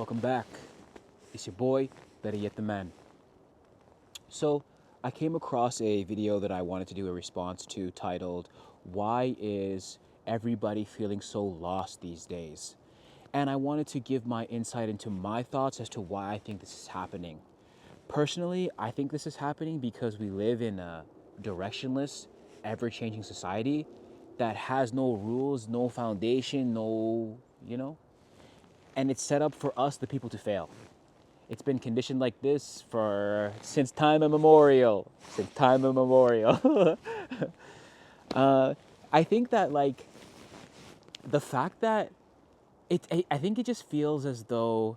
welcome back. It's your boy, Better Yet the Man. So, I came across a video that I wanted to do a response to titled, Why is Everybody Feeling So Lost These Days? And I wanted to give my insight into my thoughts as to why I think this is happening. Personally, I think this is happening because we live in a directionless, ever changing society that has no rules, no foundation, and it's set up for us, the people, to fail. It's been conditioned like this for since time immemorial. Since time immemorial. I think that the fact that I think it just feels as though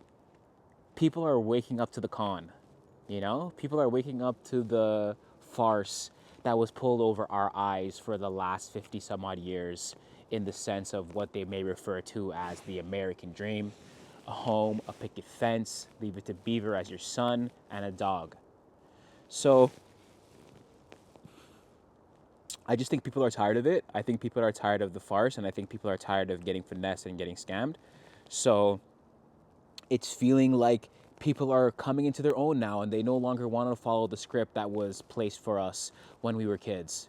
people are waking up to the con. People are waking up to the farce that was pulled over our eyes for the last 50 some odd years, in the sense of what they may refer to as the American dream: a home, a picket fence, leave it to Beaver as your son, and a dog. So I just think people are tired of it. I think people are tired of the farce, and I think people are tired of getting finessed and getting scammed. So it's feeling like people are coming into their own now, and they no longer want to follow the script that was placed for us when we were kids.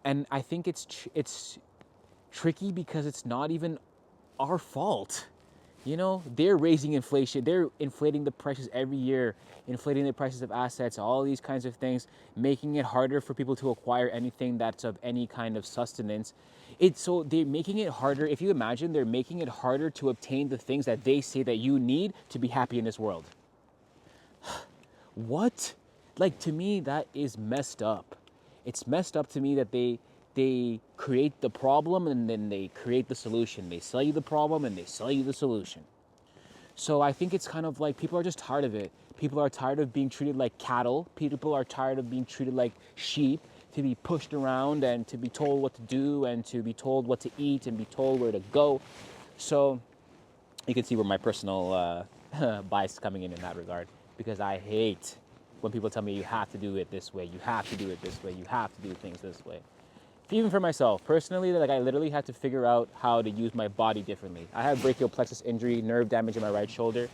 And I think it's tricky because it's not even our fault. They're raising inflation. They're inflating the prices every year, inflating the prices of assets, all these kinds of things, making it harder for people to acquire anything that's of any kind of sustenance. So they're making it harder. If you imagine, they're making it harder to obtain the things that they say that you need to be happy in this world. What? To me, that is messed up. It's messed up to me that they create the problem and then they create the solution. They sell you the problem and they sell you the solution. So I think it's kind of like people are just tired of it. People are tired of being treated like cattle. People are tired of being treated like sheep, to be pushed around and to be told what to do and to be told what to eat and be told where to go. So you can see where my personal bias is coming in that regard, because I hate when people tell me you have to do it this way, you have to do it this way, you have to do things this way. Even for myself, personally, I literally had to figure out how to use my body differently. I have brachial plexus injury, nerve damage in my right shoulder,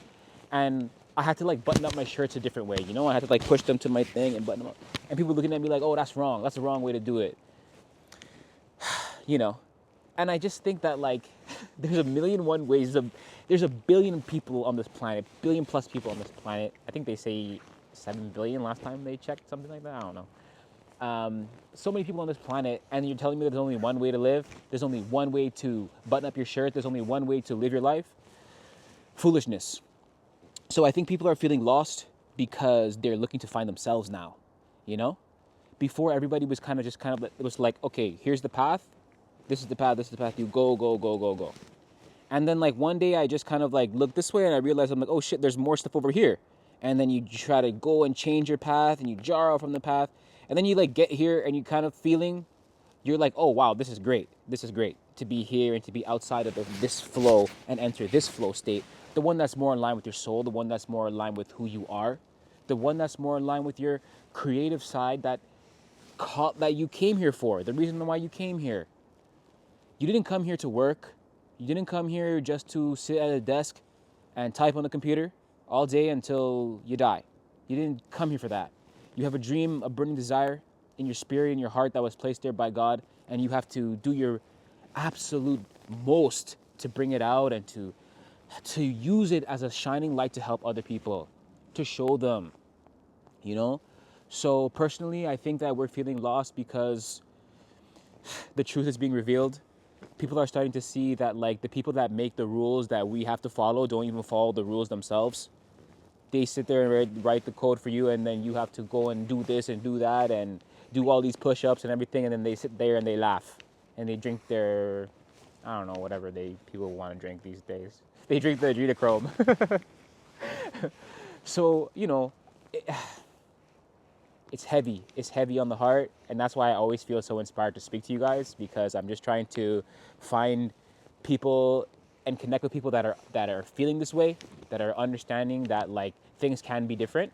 and I had to button up my shirts a different way. I had to push them to my thing and button them up. And people looking at me like, oh, that's wrong. That's the wrong way to do it. And I just think that there's a million one ways. There's a billion people on this planet, billion plus people on this planet. I think they say 7 billion last time they checked, something like that. I don't know. So many people on this planet, and you're telling me there's only one way to live? There's only one way to button up your shirt? There's only one way to live your life? Foolishness. So I think people are feeling lost because they're looking to find themselves now, Before, everybody was it was like, okay, here's the path. This is the path. This is the path. You go, go, go, go, go. And then one day I just looked this way and I realized, I'm like, oh shit, there's more stuff over here. And then you try to go and change your path and you jar out from the path. And then you get here and you you're like, oh wow, this is great. This is great to be here and to be outside of this flow and enter this flow state. The one that's more in line with your soul, the one that's more in line with who you are, the one that's more in line with your creative side that you came here for, the reason why you came here. You didn't come here to work. You didn't come here just to sit at a desk and type on the computer all day until you die. You didn't come here for that. You have a dream, a burning desire in your spirit, in your heart that was placed there by God, and you have to do your absolute most to bring it out and to use it as a shining light to help other people, to show them, So personally, I think that we're feeling lost because the truth is being revealed. People are starting to see that the people that make the rules that we have to follow don't even follow the rules themselves. They sit there and write the code for you, and then you have to go and do this and do that and do all these push-ups and everything, and then they sit there and they laugh and they drink their, I don't know, whatever people want to drink these days. They drink the adrenochrome. So, it's heavy. It's heavy on the heart, and that's why I always feel so inspired to speak to you guys, because I'm just trying to find people and connect with people that are feeling this way, that are understanding that things can be different,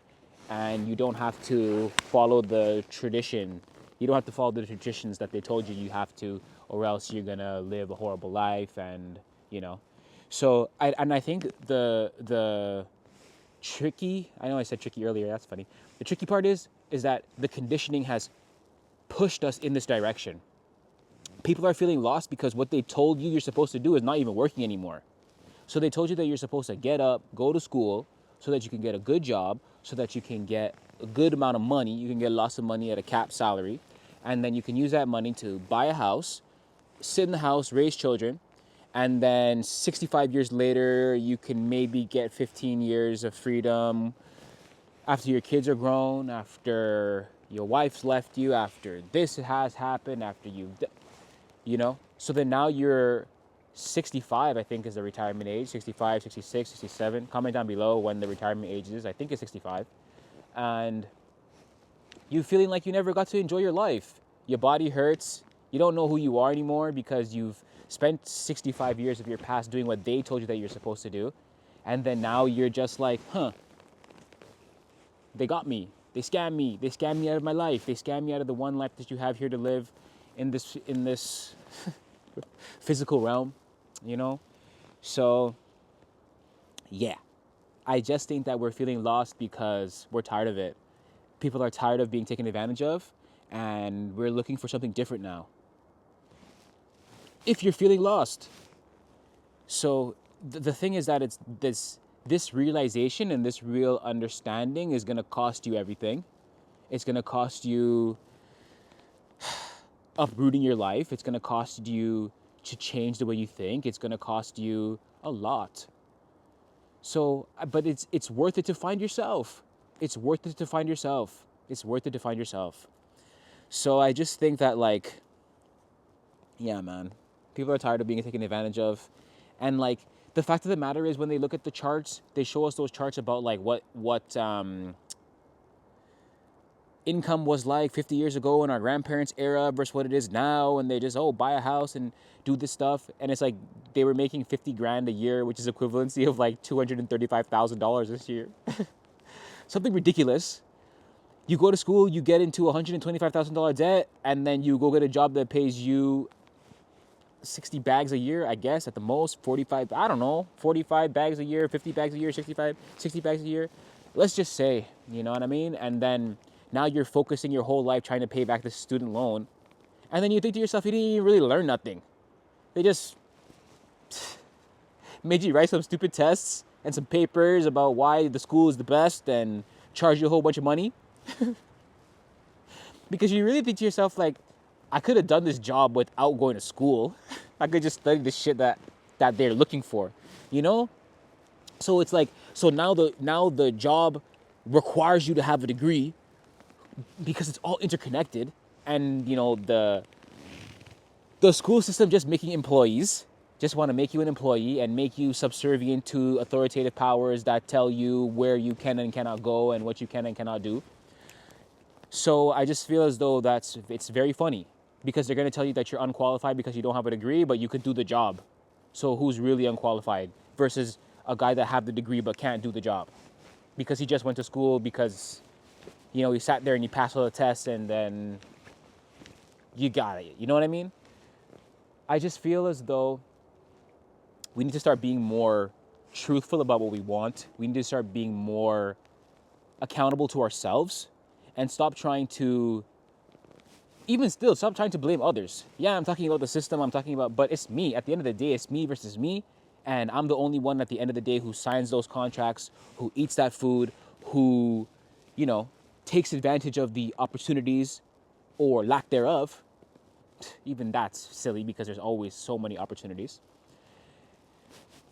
and you don't have to follow the tradition. You don't have to follow the traditions that they told you have to, or else you're gonna live a horrible life, and So I think the tricky, I know I said tricky earlier, that's funny. The tricky part is that the conditioning has pushed us in this direction. People are feeling lost because what they told you you're supposed to do is not even working anymore. So they told you that you're supposed to get up, go to school, so that you can get a good job, so that you can get a good amount of money. You can get lots of money at a capped salary, and then you can use that money to buy a house, sit in the house, raise children, and then 65 years later, you can maybe get 15 years of freedom after your kids are grown, after your wife's left you, after this has happened, after you know? So then now you're 65, I think, is the retirement age. 65, 66, 67. Comment down below when the retirement age is. I think it's 65. And you feeling like you never got to enjoy your life. Your body hurts. You don't know who you are anymore because you've spent 65 years of your past doing what they told you that you're supposed to do. And then now you're just like, they got me. They scammed me. They scammed me out of my life. They scammed me out of the one life that you have here to live in this physical realm, you know? So, yeah. I just think that we're feeling lost because we're tired of it. People are tired of being taken advantage of, and we're looking for something different now. If you're feeling lost. So, the thing is that it's this realization and this real understanding is going to cost you everything. It's going to cost you uprooting your life. It's going to cost you to change the way you think. It's going to cost you a lot. So, but it's worth it to find yourself. It's worth it to find yourself. It's worth it to find yourself. So I just think that, like, yeah, man, people are tired of being taken advantage of. And like, the fact of the matter is, when they look at the charts, they show us those charts about like what income was like 50 years ago in our grandparents' era versus what it is now, and they just buy a house and do this stuff, and it's like they were making 50 grand a year, which is equivalency of like $235,000 this year. Something ridiculous. You go to school, you get into $125,000 debt, and then you go get a job that pays you 60 bags a year, I guess, at the most. 45, I don't know, 45 bags a year, 50 bags a year, 60 bags a year. Let's just say, you know what I mean? And then now you're focusing your whole life trying to pay back the student loan. And then you think to yourself, you didn't even really learn nothing. They just made you write some stupid tests and some papers about why the school is the best and charge you a whole bunch of money. Because you really think to yourself, like, I could have done this job without going to school. I could just study the shit that they're looking for, you know? So it's like, so now the job requires you to have a degree because it's all interconnected, and you know the school system just making employees, just want to make you an employee and make you subservient to authoritative powers that tell you where you can and cannot go and what you can and cannot do. So I just feel as though it's very funny, because they're going to tell you that you're unqualified because you don't have a degree, but you could do the job. So who's really unqualified versus a guy that have the degree but can't do the job because he just went to school because, you know, he sat there and he passed all the tests and then you got it. You know what I mean? I just feel as though we need to start being more truthful about what we want. We need to start being more accountable to ourselves and stop trying to, stop trying to blame others. Yeah, I'm talking about the system, but it's me. At the end of the day, it's me versus me. And I'm the only one at the end of the day who signs those contracts, who eats that food, who, you know, takes advantage of the opportunities or lack thereof. Even that's silly because there's always so many opportunities.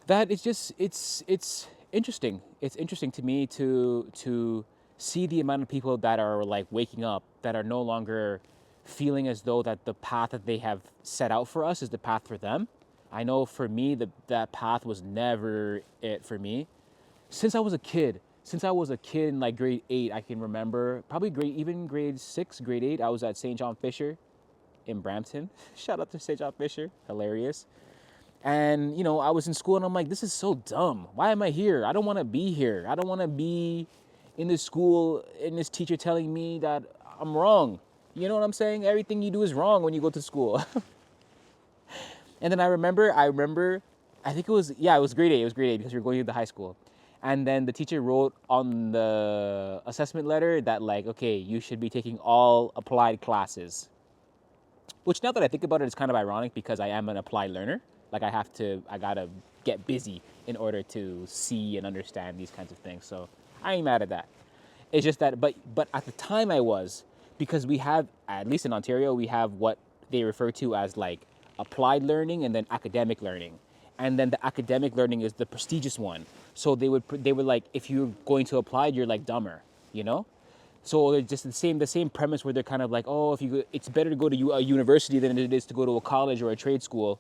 That it's just, it's interesting. It's interesting to me to see the amount of people that are like waking up, that are no longer feeling as though that the path that they have set out for us is the path for them. I know for me, that path was never it for me. Since I was a kid in like grade 8, I can remember, probably grade 6, grade 8, I was at St. John Fisher in Brampton. Shout out to St. John Fisher, hilarious. And, you know, I was in school and I'm like, this is so dumb. Why am I here? I don't want to be here. I don't want to be in this school and this teacher telling me that I'm wrong. You know what I'm saying? Everything you do is wrong when you go to school. And then I remember I think it was, yeah, it was grade 8. It was grade 8 because we were going to the high school. And then the teacher wrote on the assessment letter that, like, okay, you should be taking all applied classes. Which, now that I think about it, is kind of ironic because I am an applied learner. Like, I gotta get busy in order to see and understand these kinds of things. So I ain't mad at that. It's just that, but at the time I was, because we have, at least in Ontario, we have what they refer to as like applied learning and then academic learning. And then the academic learning is the prestigious one. So they would like, if you're going to applied, you're like dumber, you know? So it's just the same premise where they're kind of like, oh, it's better to go to a university than it is to go to a college or a trade school,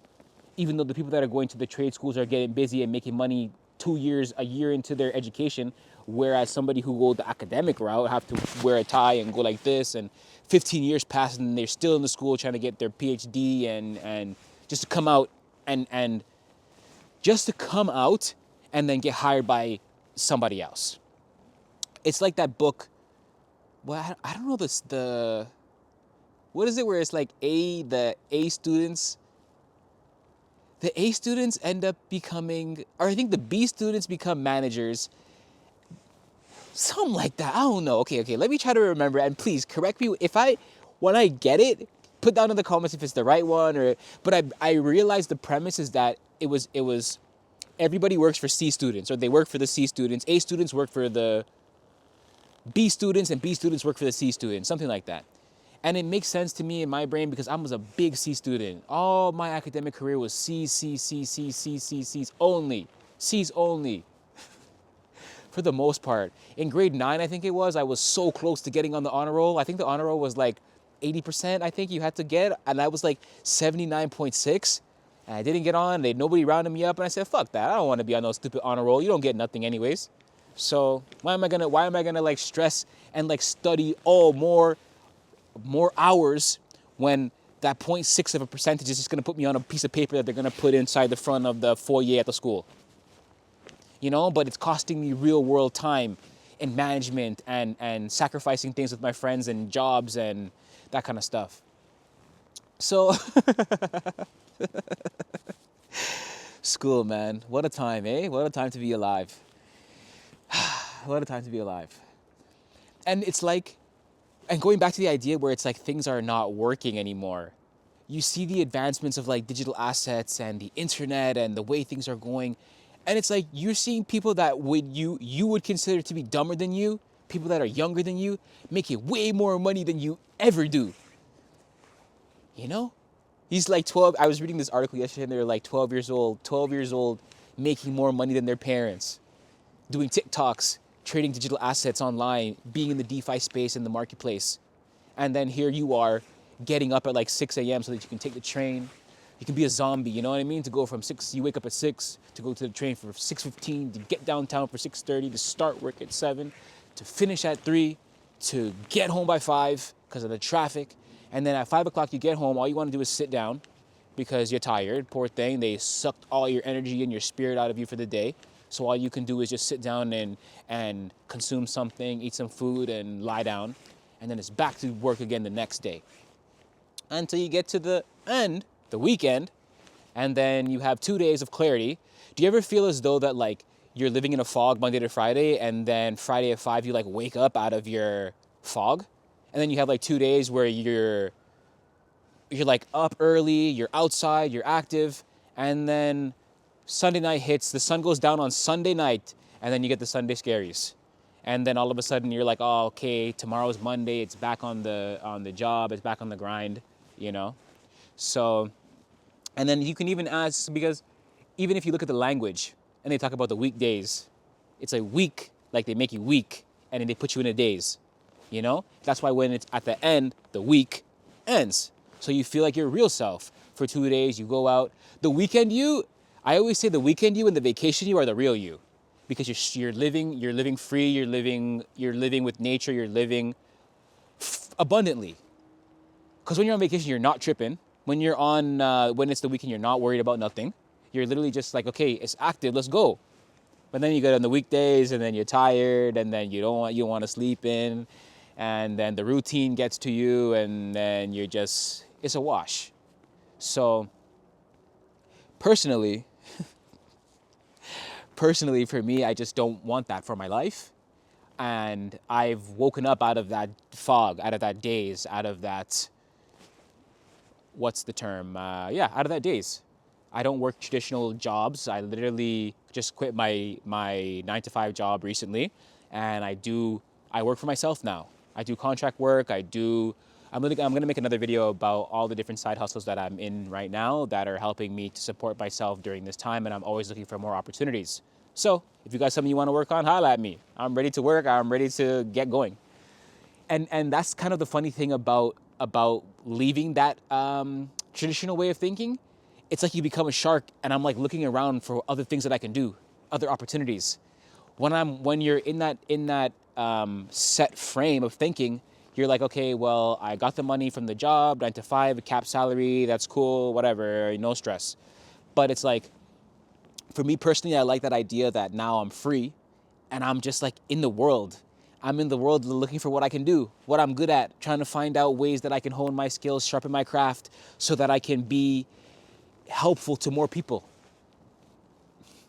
even though the people that are going to the trade schools are getting busy and making money a year into their education, whereas somebody who go the academic route have to wear a tie and go like this, and 15 years pass and they're still in the school trying to get their PhD and just to come out and just to come out and then get hired by somebody else. It's like that book. Well, I don't know what is it where it's like the A students end up becoming, or I think the B students become managers. Something like that. I don't know. Okay. Let me try to remember, and please correct me when I get it, put down in the comments if it's the right one but I realized the premise is that it was everybody works for C students, or they work for the C students. A students work for the B students, and B students work for the C students, something like that. And it makes sense to me in my brain because I was a big C student. All my academic career was C's only. C's only. For the most part. In grade 9, I think it was, I was so close to getting on the honor roll. I think the honor roll was like 80%, I think you had to get, and I was like 79.6. And I didn't get on. Nobody rounded me up, and I said, fuck that. I don't want to be on no stupid honor roll. You don't get nothing anyways. So why am I gonna like stress and like study more hours when that 0.6 of a percentage is just gonna put me on a piece of paper that they're gonna put inside the front of the foyer at the school? You know, but it's costing me real world time and management and sacrificing things with my friends and jobs and that kind of stuff. So school, man, what a time, eh? What a time to be alive. What a time to be alive. And it's like, and going back to the idea where it's like things are not working anymore. You see the advancements of like digital assets and the internet and the way things are going. And it's like you're seeing people that you would consider to be dumber than you, people that are younger than you, making way more money than you ever do. You know? He's like 12. I was reading this article yesterday and they were like 12 years old, making more money than their parents, doing TikToks, trading digital assets online, being in the DeFi space in the marketplace. And then here you are getting up at like 6 a.m. so that you can take the train. You can be a zombie, you know what I mean? To go from 6, you wake up at 6, to go to the train for 6:15, to get downtown for 6:30, to start work at 7, to finish at 3, to get home by 5 because of the traffic. And then at 5 o'clock you get home, all you want to do is sit down because you're tired. Poor thing, they sucked all your energy and your spirit out of you for the day. So all you can do is just sit down and consume something, eat some food, and lie down. And then it's back to work again the next day. Until you get to the end, the weekend, and then you have 2 days of clarity. Do you ever feel as though that like you're living in a fog Monday to Friday, and then Friday at 5 you like wake up out of your fog? And then you have like 2 days where you're like up early, you're outside, you're active, and then Sunday night hits, the sun goes down on Sunday night, and then you get the Sunday scaries. And then all of a sudden you're like, oh, okay, tomorrow's Monday, it's back on the job, it's back on the grind, you know? So, and then you can even ask, because even if you look at the language and they talk about the weekdays, it's a week, like they make you weak, and then they put you in a days, you know? That's why when it's at the end, the week ends. So you feel like your real self. For 2 days, you go out. The weekend you, I always say the weekend you and the vacation you are the real you, because you're living free, you're living with nature, you're living abundantly. Because when you're on vacation, you're not tripping. When you're when it's the weekend, you're not worried about nothing. You're literally just like, okay, it's active, let's go. But then you get on the weekdays, and then you're tired, and then you don't want to sleep in, and then the routine gets to you, and then it's a wash. So, personally, personally, for me, I just don't want that for my life. And I've woken up out of that fog, out of that daze, out of that, what's the term? Out of that daze. I don't work traditional jobs. I literally just quit my 9 to 5 job recently, and I work for myself now. I do contract work. I'm gonna make another video about all the different side hustles that I'm in right now that are helping me to support myself during this time, and I'm always looking for more opportunities. So if you got something you want to work on, holla at me. I'm ready to work. I'm ready to get going. And that's kind of the funny thing about leaving that traditional way of thinking. It's like you become a shark, and I'm like looking around for other things that I can do, other opportunities. When you're in that set frame of thinking, you're like, okay, well, I got the money from the job, 9 to 5, cap salary, that's cool, whatever, no stress. But it's like, for me personally, I like that idea that now I'm free and I'm just like in the world. I'm in the world looking for what I can do, what I'm good at, trying to find out ways that I can hone my skills, sharpen my craft so that I can be helpful to more people.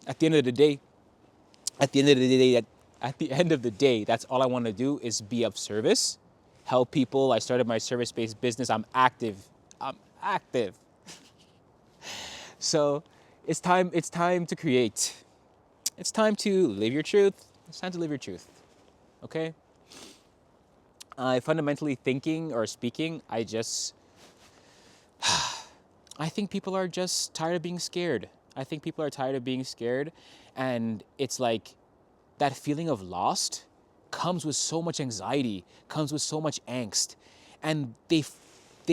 At the end of the day, at the end of the day, that's all I want to do is be of service, help people. I started my service-based business. I'm active. So it's time to create. It's time to live your truth. It's time to live your truth. Okay? Fundamentally thinking or speaking, I think people are just tired of being scared. I think people are tired of being scared, and it's like that feeling of lost comes with so much anxiety, comes with so much angst, and they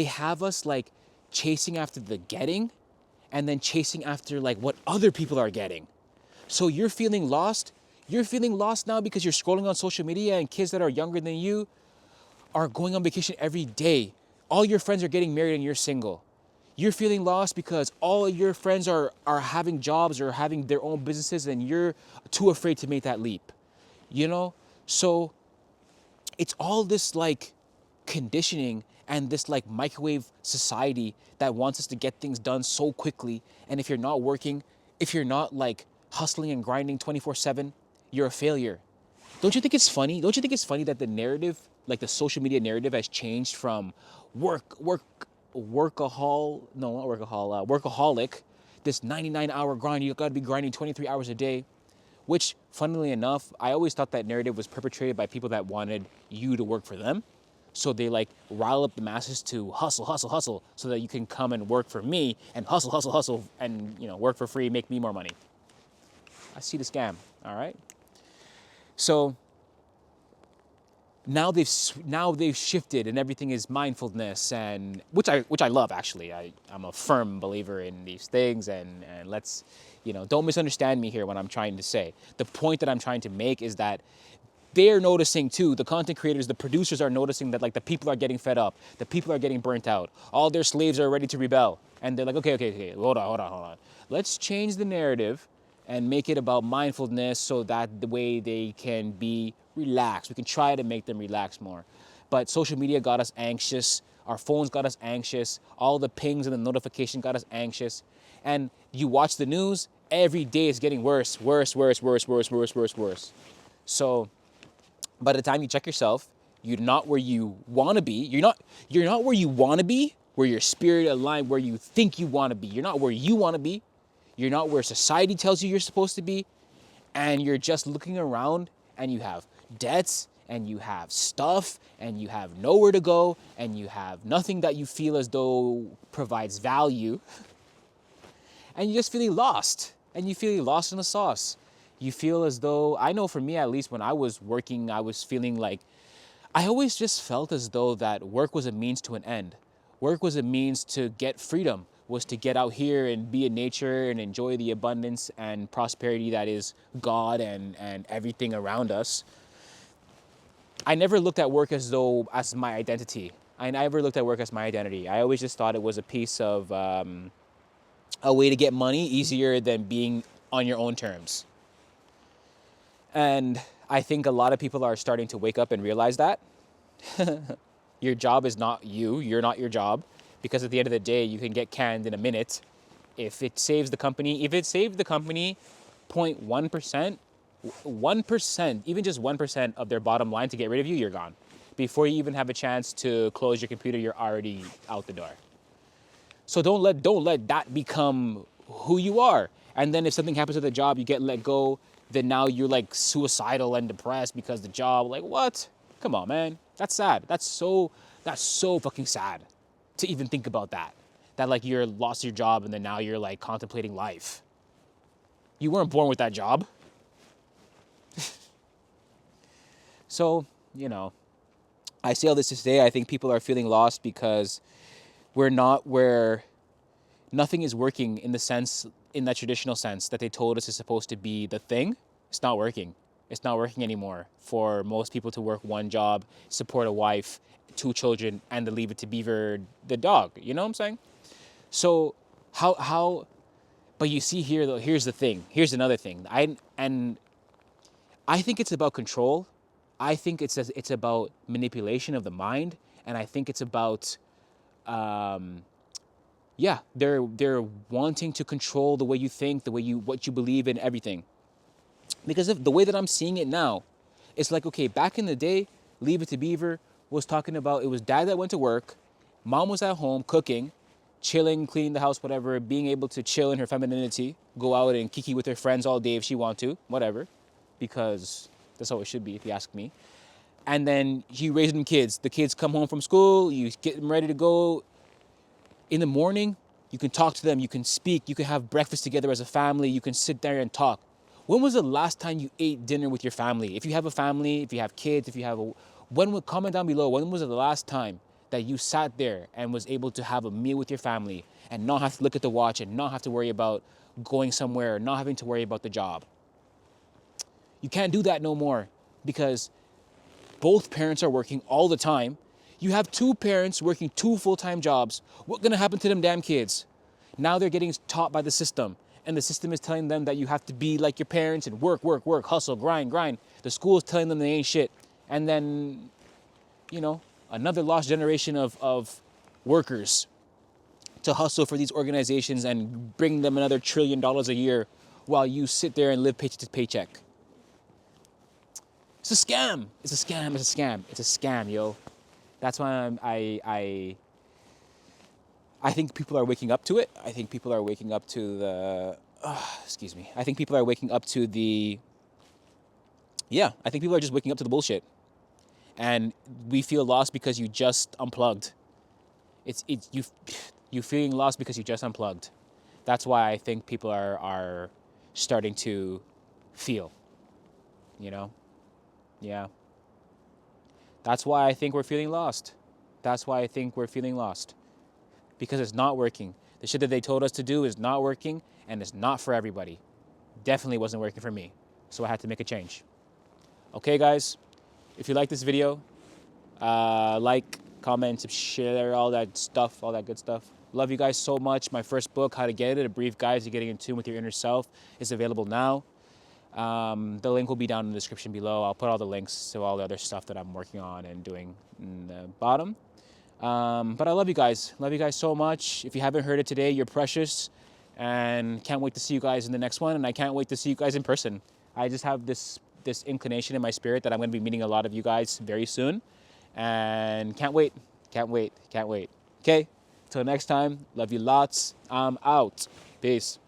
have us like chasing after the getting and then chasing after like what other people are getting. So you're feeling lost. You're feeling lost now because you're scrolling on social media and kids that are younger than you are going on vacation every day. All your friends are getting married and you're single. You're feeling lost because all of your friends are having jobs or having their own businesses and you're too afraid to make that leap. You know? So it's all this like conditioning and this like microwave society that wants us to get things done so quickly. And if you're not working, if you're not like hustling and grinding 24/7, you're a failure. Don't you think it's funny? Don't you think it's funny that the narrative, like the social media narrative, has changed from workaholic, this 99-hour grind, you gotta be grinding 23 hours a day, which, funnily enough, I always thought that narrative was perpetrated by people that wanted you to work for them. So they like rile up the masses to hustle, hustle, hustle, so that you can come and work for me and hustle, hustle, hustle, and work for free, make me more money. I see the scam, all right? So now they've shifted and everything is mindfulness, and which I love actually. I'm a firm believer in these things, and let's don't misunderstand me here when I'm trying to say. The point that I'm trying to make is that they're noticing too, the content creators, the producers are noticing that like the people are getting fed up, the people are getting burnt out, all their slaves are ready to rebel, and they're like, okay, hold on. Let's change the narrative and make it about mindfulness so that the way they can be relaxed. We can try to make them relax more. But social media got us anxious. Our phones got us anxious. All the pings and the notification got us anxious. And you watch the news, every day it's getting worse. So by the time you check yourself, you're not where you want to be. You're not where you want to be, where your spirit aligned, where you think you want to be. You're not where you want to be. You're not where society tells you you're supposed to be, and you're just looking around and you have debts and you have stuff and you have nowhere to go and you have nothing that you feel as though provides value, and you're just feeling lost, and you feel lost in the sauce. You feel as though, I know for me at least, when I was working, I was feeling like, I always just felt as though that work was a means to an end. Work was a means to get freedom, was to get out here and be in nature and enjoy the abundance and prosperity that is God and everything around us. I never looked at work as my identity. I never looked at work as my identity. I always just thought it was a piece of a way to get money easier than being on your own terms. And I think a lot of people are starting to wake up and realize that. Your job is not you. You're not your job. Because at the end of the day, you can get canned in a minute. If it saved the company 0.1%, 1%, even just 1% of their bottom line to get rid of you, you're gone. Before you even have a chance to close your computer, you're already out the door. So don't let that become who you are. And then if something happens to the job, you get let go, then now you're like suicidal and depressed because the job, like what? Come on, man. That's sad. That's so fucking sad to even think about that. That like you're lost your job and then now you're like contemplating life. You weren't born with that job. So, I say all this to say I think people are feeling lost because we're not where nothing is working in that traditional sense that they told us is supposed to be the thing. It's not working. It's not working anymore for most people to work one job, support a wife, 2 children, and to leave it to Beaver the dog. You know what I'm saying? So but you see here though, here's the thing. Here's another thing. I think it's about control. I think it's about manipulation of the mind, and I think it's about they're wanting to control the way you think, what you believe in, everything. Because of the way that I'm seeing it now, it's like, okay, back in the day, Leave It to Beaver was talking about, it was dad that went to work, mom was at home cooking, chilling, cleaning the house, whatever, being able to chill in her femininity, go out and kiki with her friends all day if she want to, whatever, because that's how it should be if you ask me. And then you raise them kids. The kids come home from school, you get them ready to go. In the morning, you can talk to them, you can speak, you can have breakfast together as a family, you can sit there and talk. When was the last time you ate dinner with your family? If you have a family, if you have kids, comment down below, when was the last time that you sat there and was able to have a meal with your family and not have to look at the watch and not have to worry about going somewhere, not having to worry about the job? You can't do that no more because both parents are working all the time. You have 2 parents working 2 full-time jobs. What's gonna happen to them damn kids? Now they're getting taught by the system, and the system is telling them that you have to be like your parents and work, hustle, grind. The school is telling them they ain't shit. And then, another lost generation of workers to hustle for these organizations and bring them another $1 trillion a year while you sit there and live paycheck to paycheck. It's a scam. It's a scam, yo. That's why I think people are waking up to it. I think people are waking up to the, I think people are waking up to the, I think people are just waking up to the bullshit. And we feel lost because you just unplugged. You feeling lost because you just unplugged. That's why I think people are starting to feel, Yeah. That's why I think we're feeling lost. Because it's not working. The shit that they told us to do is not working, and it's not for everybody. Definitely wasn't working for me. So I had to make a change. Okay, guys? If you like this video, like, comment, share, all that good stuff. Love you guys so much. My first book, How to Get It, A Brief Guide to Getting in Tune with Your Inner Self, is available now. The link will be down in the description below. I'll put all the links to all the other stuff that I'm working on and doing in the bottom. But I love you guys. Love you guys so much. If you haven't heard it today, you're precious. And can't wait to see you guys in the next one. And I can't wait to see you guys in person. I just have this inclination in my spirit that I'm going to be meeting a lot of you guys very soon. And can't wait. Okay? Till next time, love you lots. I'm out. Peace.